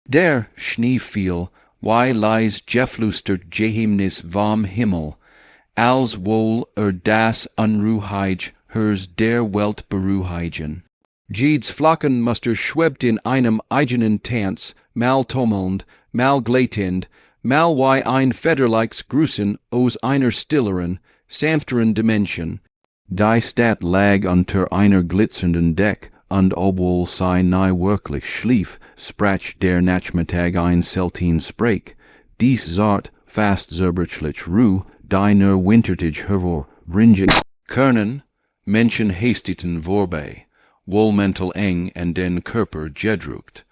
Der Schnee fiel, why lies geflüstert Geheimnis vom Himmel, als wohl das Unruhige hers der Welt beruhigen. Jedes Flocken muster schwebt in einem eigenen Tanz, mal tummelnd, mal gleitend, mal wie ein Federleichs Grüßen aus einer stilleren, sanfteren Dimension. Die Stadt lag unter einer glitzernden Deck, und obwohl sie nie wirklich schlief, sprach der Nachmittag ein selten Sprech. Dies zart fast zerbrechlich Ruhe, die nur wintertig hervor bringen können, Menschen hasteten vorbei, wohlmental eng en den Körper gedrückt,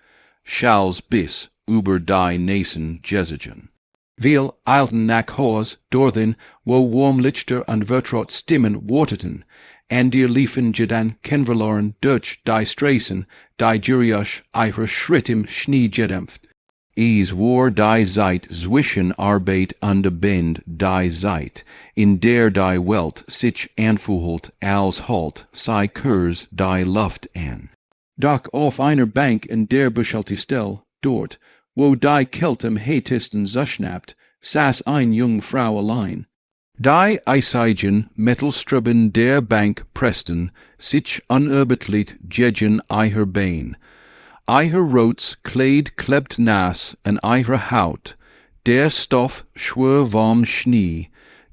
schals bis über die Nasen gezigen. Viel eilten nach Haus, dorthin, wo warmlichter und vertraut Stimmen warteten, en dir liefen gedan kenverloren durch die Straßen, die Juriasch ihre Schritt im Schnee gedämpft. Es war die Zeit zwischen Arbeit und Bend die Zeit, in der die Welt sich anfühlt als halt sei Kurs die Luft an. Doch auf einer Bank in der beschallte Stelle, dort, wo die Kälte am heitesten zuschnappt, saß eine junge Frau allein. Die eisigen Metallstreben der Bank pressten sich unerbittlich gegen ihr Bein. Ihr rotes Kleid klebt nass an ihrer Haut, der Stoff schwör vom Schnee,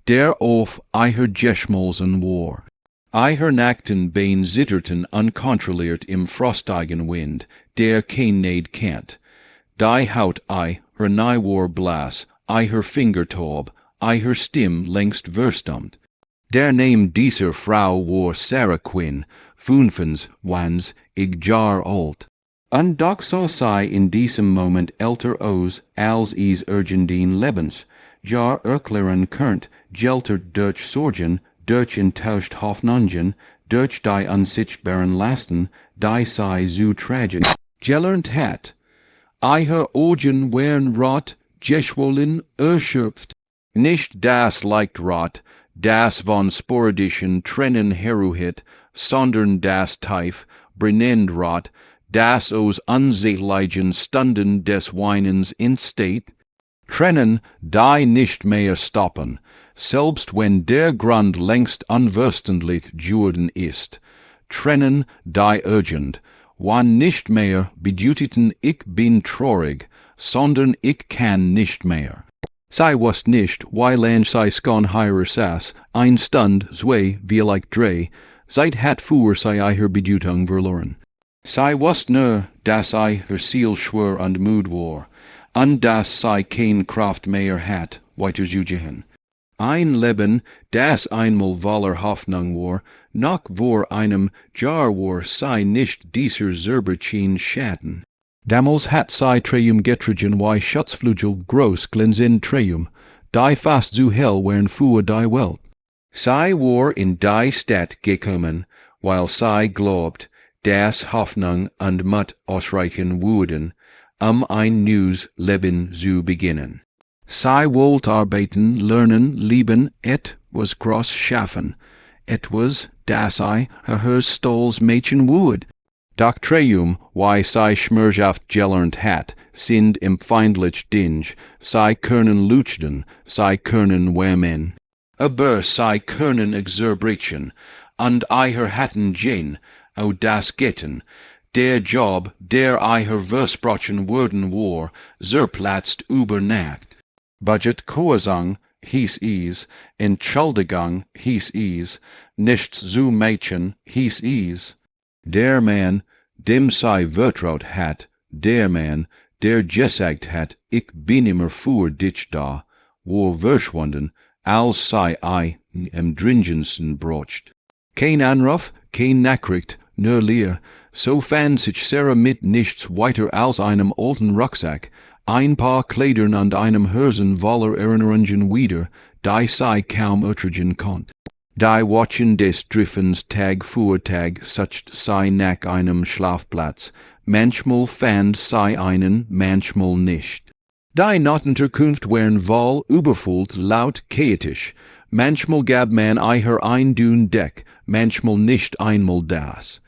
der auf ihr Geschmolzen war. Ihre nackten Beine zitterten unkontrolliert im frostigen Wind, der kein Neid kennt. Die Haut ihr Nei war blass, ihr Fingertaub, ihr Stimm längst verstummt. Der Name dieser Frau war Sarah Quinn, 25 Jahr alt. Und doch so sei in diesem Moment älter aus als is urgendien Lebens, jar erklären könnt, geltert durch Sorgen, durch enttäuscht Hoffnungen, durch die unsichtbaren Lasten, die sei so tragisch gelernt hat. Ihre Augen wären rot, geschwollen, erschöpft. Nicht das leicht rot, das von sporadischen Tränen herrührt, sondern das tief, brennend rot, das aus unsäglichen Stunden des Weinens entsteht, Tränen, die nicht mehr stoppen, selbst wenn der Grund längst unwürstentlich Jordan ist, Tränen, die urgent, wann nicht mehr bedeuteten ich bin traurig, sondern ich kann nicht mehr. Sei wusst nicht, weiland sei skon heirer saß, ein Stund, zwei, vielleicht drei, seit hat vor sei ihre Bedeutung verloren. Sei wusst nur, dass ihr Ziel schwer und müd war, und dass sei kein Kraft mehr hat, weiter zu gehen. Ein Leben, das einmal voller Hoffnung war, noch vor einem Jahr war, sei nicht dieser Zerberchin Schatten. Damals hat sei Treum getrigen wie Schutzflügel groß glänzend Treum, die fast so hell wären vor die Welt. Sei war in die Stadt gekommen, weil sei glaubt, dass Hoffnung und Mut ausreichen würden, ein neues Leben zu beginnen. Sei wollte arbeiten, lernen, lieben, etwas groß schaffen, etwas, das sei her stolz Mädchen würd. Doch Treum, wie sei schmerzhaft gelernt hat, sind im feindlich Dinge, sei können luchten, sei können wärmen. Aber sei können exerbrechen, und ihr hatten gehen, au das Getten, der Job, der ihr versprochen worden war, zerplatzt über Nacht. Budget Koasang hieß es, Entschuldigung hieß es, nichts zu Mädchen hieß es. Der Mann, dem sei vertraut hat, der Mann, der gesagt hat, ich bin immer für dich da, war verschwunden, als sei im dringendsten brocht. Kein Anruf, kein Nachricht, nur leer, so fand sich Sarah mit nichts weiter als einem alten Rucksack, ein paar Kleidern und einem Hörsen voller Erinnerungen wieder, die sei kaum ertragen konnt. Die Watchen des Driffens Tag für Tag sucht sei nach einem Schlafplatz, manchmal fand sei einen, manchmal nicht. Die Nottenterkunft wären voll, überfüllt, laut, chaotisch, manchmal gab man ihr ein dünn Deck, manchmal nicht einmal das.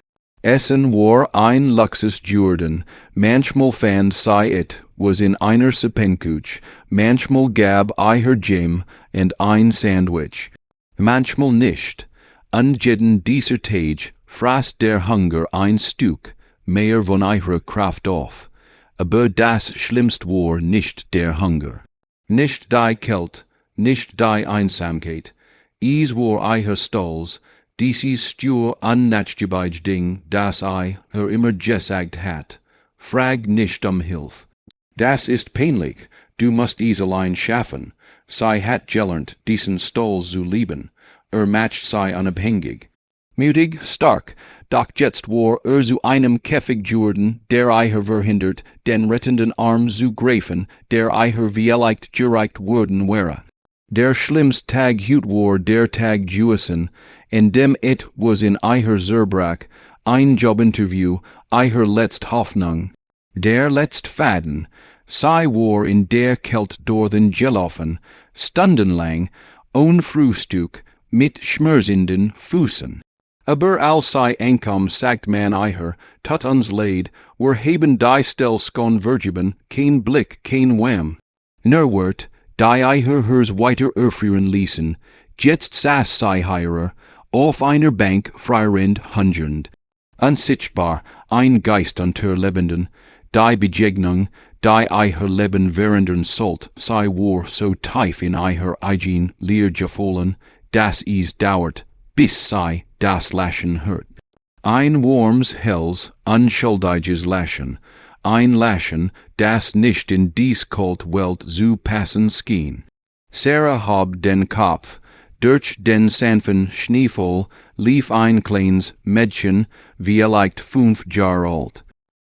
Essen war ein Luxus Jordan, manchmal fand sei it, was in einer Sepenkuch, manchmal gab I her Jim and ein Sandwich, manchmal nicht, jeden dieser Tage, fraß der Hunger ein Stück, mehr von ihrer Kraft auf, aber das Schlimmst war nicht der Hunger. Nicht die Kält, nicht die Einsamkeit, is war ihrer Stolz, dieses stur unnatschgebeige Ding, das I her immer gesagt hat, frag nicht Hilf. Das ist peinlich, du musst is allein schaffen, sei hat gelernt, diesen Stolz zu lieben, matcht sei unabhängig. Mutig, stark, doch jetzt war zu einem Käfig Jordan, der eiher verhindert, den rettenden Arm zu greifen, der eiher vielleicht gereicht worden wäre. Der schlimmst Tag hut war der Tag Juessen, in dem it was in eiher Zerbrach, ein Jobinterview, eiher letzt Hoffnung. Der letzt Faden, sei war in der Kält door den Gelaufen, stundenlang, ohne Frühstück, mit schmerzenden Füßen. Aber als sei aankwam sagt man eiher, tot uns leid, wir haben die stel skon vergeben, kein Blick, kein Wham. Nerwert, die eiher hers weiter erfrieren ließen, jetzt saß sei heirer, auf einer Bank freierend hungernd. Unsichtbar, ein Geist unter Lebenden, die Begegnung, die eiher Leben verändern sollt, sei war so tief in eiher eigen leer gefallen, dass is dauert, bis sei das Lachen hört. Ein warms Hells, unschuldiges Lachen, ein Lachen, das nicht in dies Kult Welt zu passen schien. Sarah hob den Kopf, durch den sanften Schneefall lief ein kleines Mädchen, vielleicht 5 Jahre alt.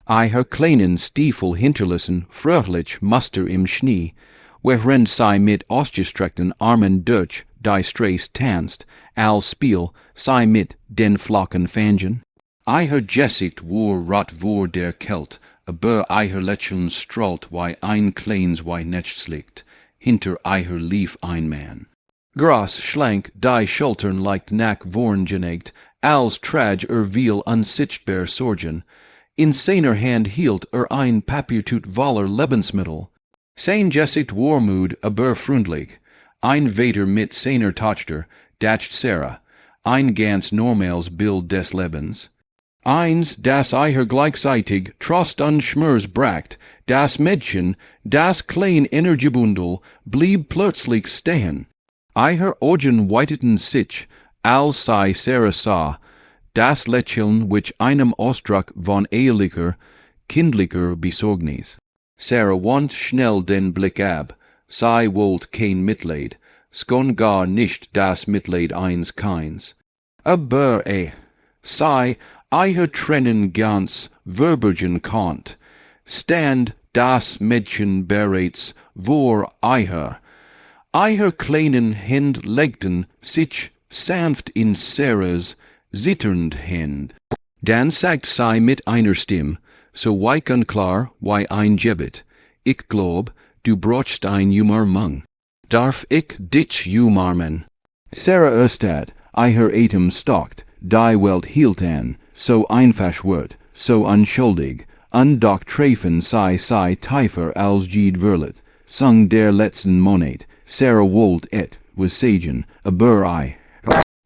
Eiher kleinen Stiefel hinterlassen fröhlich Muster im Schnee, während sei mit ausgestreckten Armen durch die Straße tanzt, als Spiel sei mit den Flocken Fangen. Eiher Gesicht war rot vor der Kält, aber eiher Lächeln strahlt wie ein kleines Weihnachtslicht, hinter eiher lief ein Mann. Groß, schlank, die Schultern leicht nach vorn geneigt, als trage viel unsichtbar Sorgen. In seiner Hand hielt ein Papiertut voller Lebensmittel. Sein Gesicht war müde, aber freundlich. Ein Vater mit seiner Tochter, dacht Sarah, ein ganz normales Bild des Lebens. Eins, das eiher gleichzeitig Trost und Schmerz bracht, das Mädchen, das klein Energiebündel, blieb plötzlich stehen. Eiher Augen weiteten sich, als sei Sarah sah, das Lächeln which einem Ausdruck von ehelicher, kindlicher Besorgnis. Sarah wand schnell den Blick ab, sei wollt kein Mitleid, skon gar nicht das Mitleid eins keins. Aber sei eiher trennen ganz verbergen konnt, stand das Mädchen bereits vor eiher. Eiher kleinen Händ legten sich sanft in Sarahs zitternd Hand. Dann sagt sei mit einer Stimme, so weich und klar wie ein Gebet, ich glaub, du brauchst ein Umarmung. Darf ich dich umarmen? Sarah Erstad, eiher Atem stockt, die Welt hielt an, so einfach wird, so unschuldig, und doch treffen sei tiefer als jed verlet, sung der letzten Monat, Sarah wollt et, was sagen, aber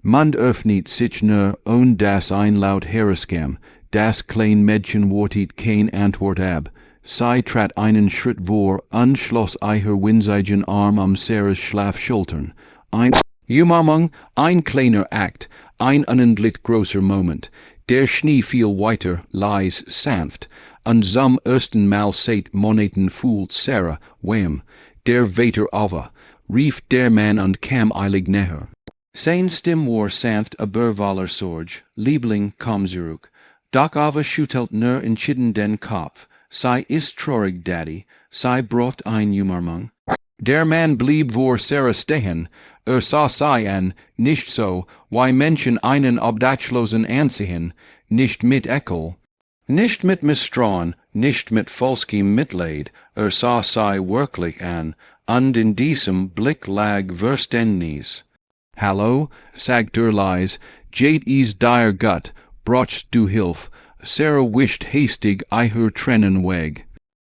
Mund öffnet sich nur und das ein laut Hereskam, das klein Mädchen wartet kein Antwort ab. Sei trat einen Schritt vor und schloss eiher winzigen Arm Sarahs Schlafschultern. Ein Umarmung, ein kleiner Akt, ein unendlich großer Moment. Der Schnee fiel weiter, leis, sanft, und zum ersten Mal seit Monaten fühlt Sarah, wem, der Vater aber, rief der Mann und kam eilig näher. Sein Stimm war sanft aber voller Sorge, Liebling, komm zurück. Doch aber schüttelt nur entschieden den Kopf. Sei ist traurig, Daddy, sei braucht ein Umarmung. Der Mann blieb vor Sarah stehen, sah sei an, nicht so, wie Menschen einen Obdachlosen ansehen, nicht mit Ekel, nicht mit Misstrauen, nicht mit falschem Mitleid, sah sei wirklich an, und in diesem Blick lag Verständnis. Hallo, sagt leis, jed is dir gut, brauchst du Hilf, Sarah wished hastig I her trennen weg.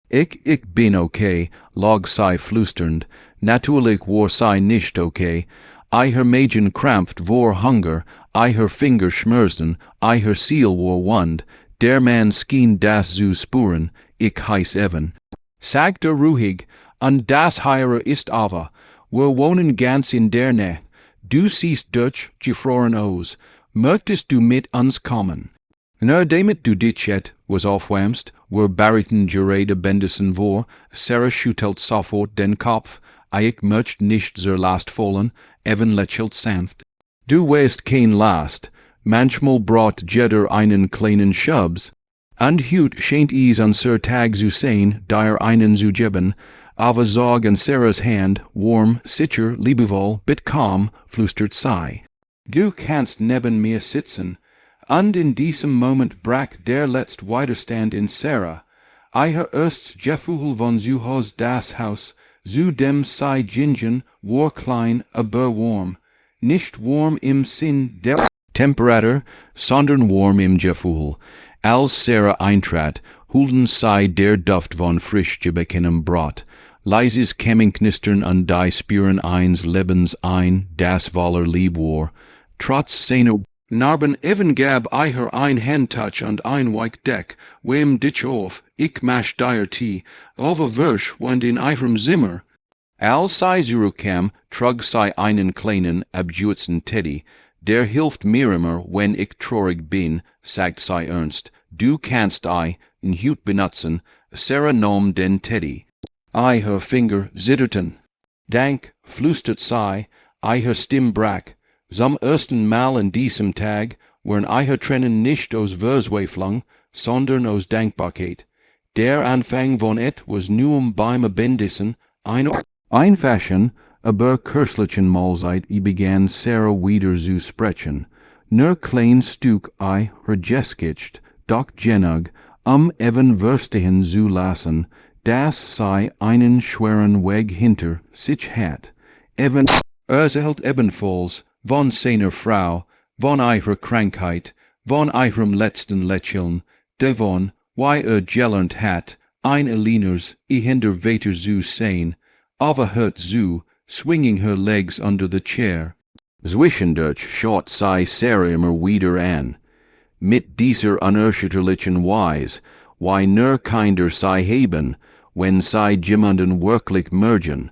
Ik bin okay, log sei flusternd, natuurlijk war sei nicht okay. I her magen krampft vor hunger, I her finger schmerzen, I her seal war wund, der man skien das zu spuren, ik heiß even. Sag der ruhig, und das heire ist aber, wir wohnen ganz in der Nähe. Du siehst Dutch, gefroren O's, möchtest du mit uns kommen? Damit du dit het was aufwärmst, wir bariten gerede bendesen vor, Sarah schüttelt sofort den Kopf, ich möcht nicht zur Last fallen, even lächelt sanft. Du weißt kein Last, manchmal braucht jeder einen kleinen Schubs, und hut scheint is an Sir Tag zu sein, dir einen zu geben, aber sog an Sarahs Hand, warm, sicher, liebevoll, bit calm, flüstert sei. Du kannst neben mir sitzen, und in diesem Moment brach der letzt Widerstand in Sarah. I her erst Gefühl von zu Haus das Haus, zu dem sei Gingen, war klein, aber warm. Nicht warm im Sinn der Temperatur, sondern warm im Gefühl. Als Sarah eintrat, hulden sei der Duft von frisch gebackenem Brot. Leises Kämmingknistern und die spüren eins Lebens ein, das voller Lieb war. Trotz seiner Narben even gab I her ein Handtouch und ein weich Deck, wem ditch auf, ich masch dir Tee, over Wirsch und in ihrem Zimmer. Als sei zurückkam, trug sei einen kleinen, abjutzen Teddy, der hilft mir immer, wenn ich traurig bin, sagt sei ernst, du kannst in Hut benutzen, Sarah nahm den Teddy. I her Finger zitterten. Dank, flüstert sei, I her Stimm brach. Zum ersten Mal an diesem Tag waren I her Tränen nicht aus Versweiflung, sondern aus Dankbarkeit. Der Anfang von was nur beim Bendissen, einfachen, aber kürzlichen Mahlzeit begann Sarah wieder zu sprechen. Nur klein Stück I her geskitcht, doch genug, even Würstchen zu lassen, das sei einen schweren Weg hinter sich hat. Even erzählt ebenfalls von seiner Frau, von ihrer Krankheit, von ihrem letzten Lächeln, davon, wie gelernt hat, ein Alleinerziehender hinder weiter zu sein, aber hört zu, swinging her legs under the chair. Zwischendurch schaut sei Sarah immer wieder an. Mit dieser unerschütterlichen Weise, wie nur kinder sei haben, wenn sei jemanden wirklich mergen.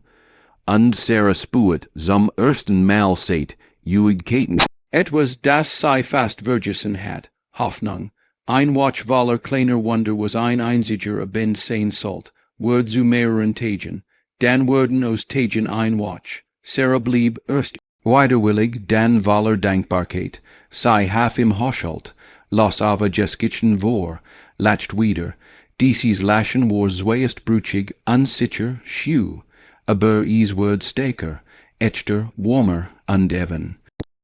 Und Sarah spuet zum ersten Mal seht, Juigkeiten. Etwas das sei fast vergessen hat, Hoffnung. Ein watchvoller kleiner Wunder was ein einziger ben sein sollt, word zu mehreren Tagen. Dan worden aus Tagen ein Watch. Sarah blieb erst widerwillig, dan voller Dankbarkeit. Sei half im Haushalt, los aber geskitchen vor, lacht wieder. Dieses Lachen war zweiest brutschig, unsicher, scheu, aber is word steker, echter, warmer, und even.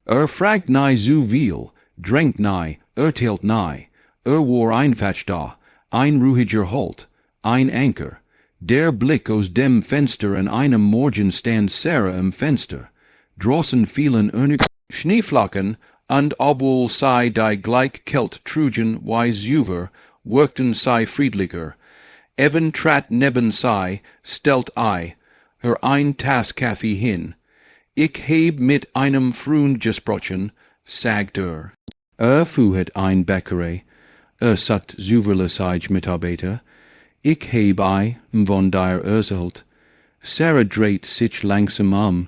Fragt nai zu viel, drängt nai, teilt nai, war einfach da, ein ruhiger Halt, ein Anker. Der Blick aus dem Fenster an einem Morgen stand Sarah im Fenster. Draußen fielen Schneeflocken, und obwohl sei die gleich kalt trugen wie Zuver, wirkten sei friedlicher. Even trat neben sei, stellt her ein Tass Kaffee hin. Ich heb mit einem Freund gesprochen, sagt fuhet ein Bäckerei, sagt zuverlässig Mitarbeiter. Ich heb von dir erzählt. Sarah dreht sich langsam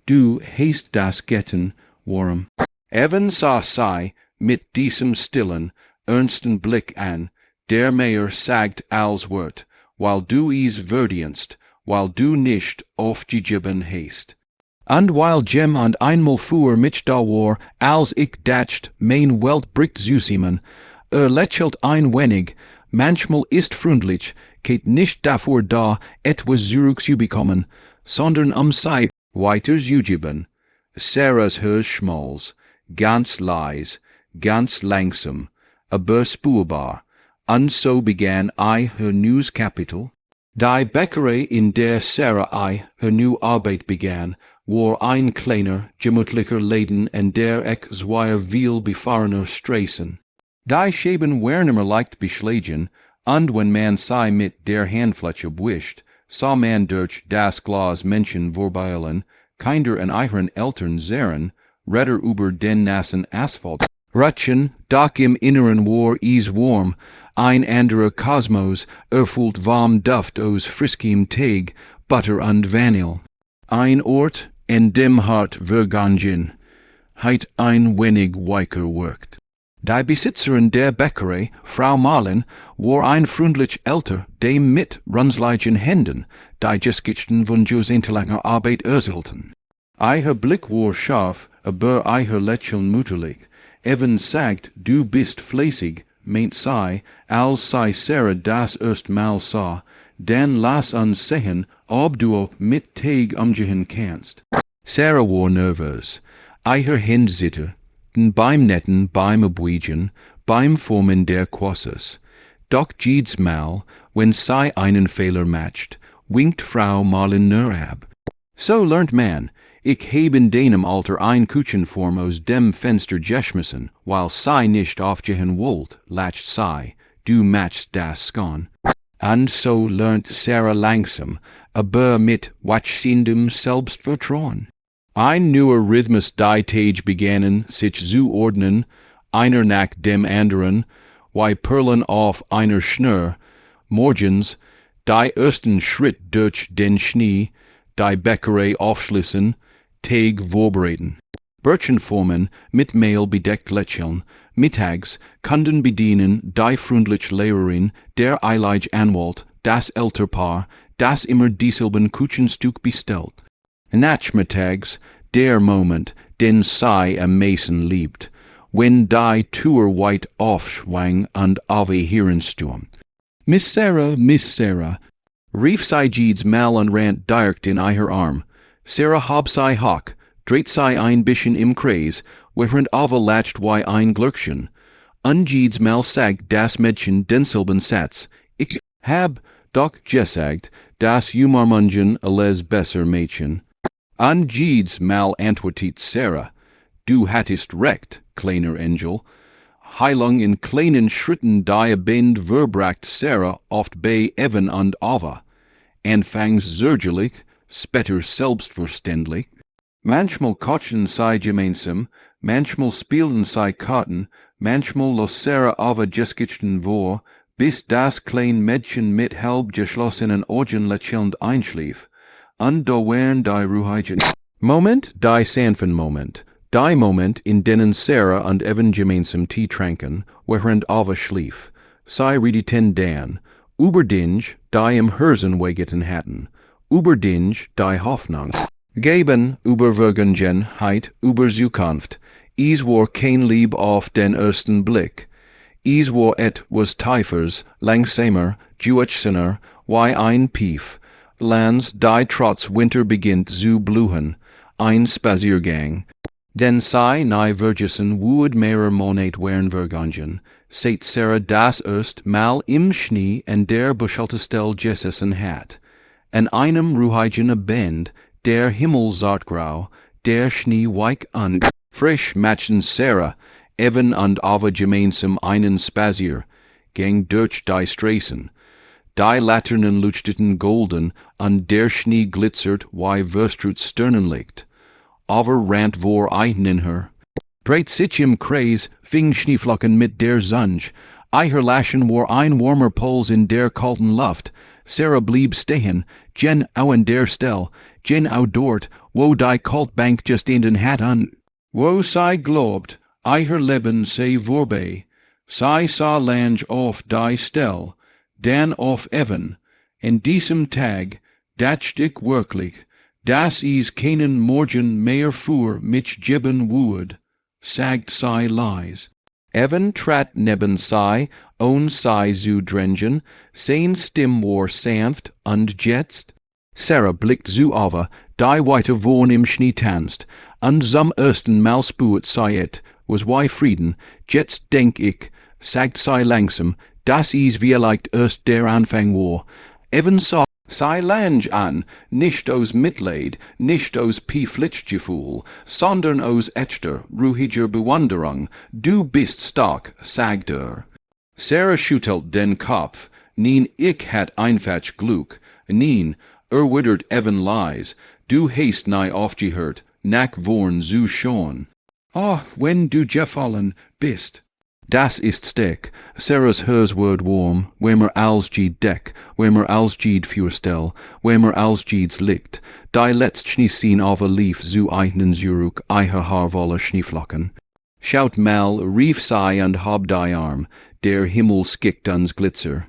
Du hast das Getten, Warm. Even sah sei mit diesem stillen, ernsten Blick an, der mehr sagt als Wort, weil du is verdienst, weil du nicht aufgegeben hast. Und weil Jem und einmal fuhr mich da war, als ich dacht, mein Welt bricht zusammen, lächelt ein wenig, manchmal ist freundlich, geht nicht dafür da, etwas zurückzubekommen, sondern sei weiter zu geben. Sarahs Hör schmalz, ganz leis, ganz langsam, aber spürbar, und so begann her neues Kapitel. Die Bäckerei, in der Sarah her neue Arbeit begann, war ein kleiner, gemütlicher Laden, in der ich zwei viel befahrener Straßen. Die Scheben wernimer leicht beschlagen, und wenn man sei mit der Handfläche wischt, sah man durch das Glas Menschen vorbeilen, kinder en ihren Eltern zehren, redder über den nassen Asphalt rutschen, doch im Inneren war es warm, ein anderer Kosmos erfüllt warm Duft aus friskem Teig, Butter und Vanille. Ein Ort, in dem Hart vergangen, heit ein wenig weicher wirkt. Die Besitzerin der Bäckerei, Frau Marlin, war ein freundlich älter, dem mit runzligen Händen, die Geschichten von jahrzehntelanger Arbeit erzielten. Ihr Blick war scharf, aber ihr Lächeln mütterlich. Evan sagt, du bist fleißig, meint sei, als sei Sarah das erst mal sah, dann lass uns sehen, ob du mit Teig umgehen kannst. Sarah war nervös. Ihr Hand zitterte, beim Netten, beim Abwiegen, beim Formen der Quasses. Doch jedes Mal, wenn sie einen Fehler macht, winkt Frau Marlin nur ab. So lernt man, ich heb in deinem Alter ein Küchenform aus dem Fenster geschmissen, weil sie nicht aufgehen wollt, lacht sie, du machst das schon. Und so lernt Sarah langsam, aber mit wachsendem Selbstvertrauen. Ein neuer Rhythmus die Tage begannen, sich zu ordnen, einer nach dem anderen, wie Perlen auf einer Schnur, morgens, die ersten Schritt durch den Schnee, die Bäckerei aufschließen, Teig vorbereiten. Birchenformen mit Mehl bedeckt lächeln, mittags Kunden bedienen, die freundliche Lehrerin, der eilig Anwalt, das Elternpaar, das immer dieselben Kuchenstück bestellt. Nachmittags der Moment, den sie am meisten liebt, wenn die Tür weit aufschwang und Ave hereinstürmt. Miss Sarah, rief sie jedes Mal und rannte direkt in ihr Arm. Sarah hob sei hock, dreht sei ein bisschen im Kreis, während Ava lacht wie ein Glöckchen. Und jedes Mal sagt das Mädchen denselben Satz. Ich hab doch gesagt, das Umarmungen alles besser Mädchen. Und jedes Mal antwortet Sarah, du hattest recht, kleiner Engel. Heilung in kleinen Schritten die Band verbracht Sarah oft bei Evan und Ava. Anfangs zögerlich, später selbstverständlich. Manchmal kochen sie gemeinsam, manchmal spielen sie Karten, manchmal los Sarah Ava Geschichten vor, bis das kleine Mädchen mit halb geschlossenen Augen lächelnd einschlief. Und da waren die ruhigen Moment, die sanften Moment, die Moment, in denen Sarah und Evan gemeinsam Tee tranken, während Ava schlief. Sie redeten dann, über Dinge, die im Herzen wegeten hatten, über Dinge, die Hoffnung geben, über Vergangenheit, über Zukunft. Es war kein Lieb auf den ersten Blick. Es war etwas Tiefers, langsamer, juechzener, wie ein Pief. Lands, die trotz Winter beginnt zu blühen, ein Spaziergang. Denn sie nahe Vergessen would mehrer Monat wären vergangen, seit Sarah das erst Mal im Schnee en der Buscheltestell gesessen hat. An einem ruhigen Abend, der Himmel zartgrau, der Schnee weich und frisch machten Sarah, Evan und Ava gemeinsam einen Spazier, ging durch die Straßen. Die Laternen leuchteten golden, und der Schnee glitzert, wie Verstruts Sternen liegt. Ava rannt vor ein in her. Dreht sich im Kreis, fing Schneeflocken mit der Sonne. Ihr Laschen war ein warmer Puls in der kalten Luft. Sarah blieb stehen, gen au an der Stell, gen au dort, wo die Kaltbank just enden hat an. Wo sei globt, ihr Leben sei vorbei. Sei sa lange auf die Stell, dann auf Evan. In diesem Tag, datcht ich wirklich, dass is keinen Morgen mehr für mich geben would, sagt sei leis. Evan trat neben sei, sei zu drängen, sein Stimm war sanft und jetzt. Sarah blickt zu Ava, die weiter vorn im Schnee tanzt, und zum ersten Mal spürt sei was wie Frieden, jetzt denk ich, sagt sei langsam, dass is vielleicht erst der Anfang war. Evan sah Sei lang an, nicht aus Mitleid, nicht aus Pflichtgefühl, sondern aus echter, ruhiger Bewunderung. Du bist stark, sagt er. Sarah schüttelt den Kopf. Nien, ich hat einfach Glück. Nien, wittert even leis. Du hast nie aufgehört, nach vorn zu schon. Ah, wenn du gefallen bist. Das ist steck. Sarah's hers word warm, wemer als Gid deck, wemer als Gid fürstel, wemer als Gids licht. Die letzt Schneesien auf a Lief zu eignen Zurück, eiher Haarwolle Schneeflocken. Schaut mal, rief sei und hab die Arm, der Himmel skickt ans Glitzer.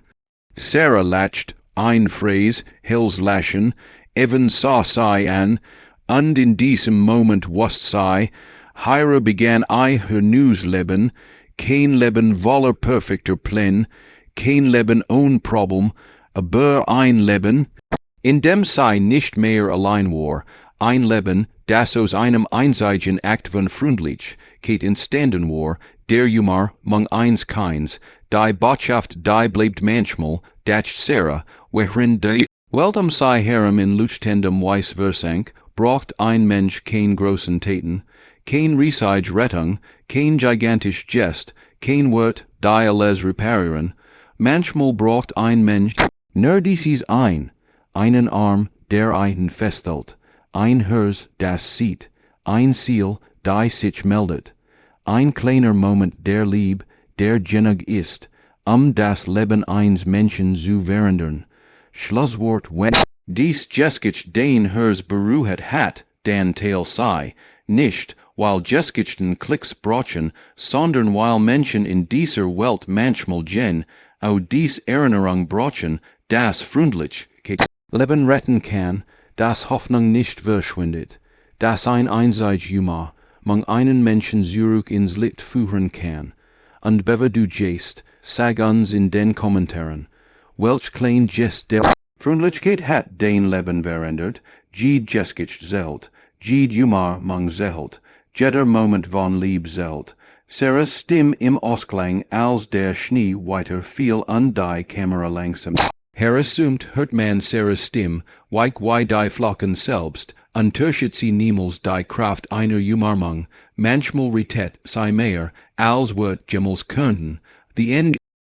Sarah latcht, ein Phrase, Hills laschen, even saw sei an, und in diesem Moment wust sei, Heire began her news Leben, kein Leben voller perfekter Plen, kein Leben ohne Problem, aber ein Leben, in dem sei nicht mehr allein war, ein Leben, das aus einem einzigen Akt von Freundlichkeit entstanden war, der Humor mang eins keins, die Botschaft die bleibt manchmal, dacht Sarah, worin die Welt sei herem in luchtendem Weiss versank, braucht ein Mensch kein großen Taten, kein riesige Rettung, kein gigantisch Gest, kein Wort, die alles reparieren. Manchmal braucht ein Mensch nur dieses einen Arm, der einen festhält, ein Herz, das sieht, ein Ziel, die sich meldet, ein kleiner Moment der Lieb, der genug ist, das Leben eines Menschen zu verändern. Schlusswort wenn dies Jeskich den Herz beruhet hat, dan Teil sei, nicht, weil Jeskichten Klicks brochen, sondern weil Menschen in dieser Welt manchmal au dies Erinnerung brochen, das Freundlichkeit Leben retten kann, das Hoffnung nicht verschwindet, das ein einzig Humor mang einen Menschen zurück ins Licht führen kann. Und bever du gest, sag uns in den Kommentaren, welch klein Gest der Freundlichkeit hat den Leben verändert, Gid Jeskich zelt, Gid Humor mang zelt, jeder Moment von Lieb zelt. Sarah's Stimme im Ausklang, als der Schnee weiter fiel und die Kamera langsam herassumt, hört man Sarah's Stimme, wie die Flocken selbst, unterschied sie niemals die Kraft einer Umarmung, manchmal retet sei mehr, als wird jemals könnten. The end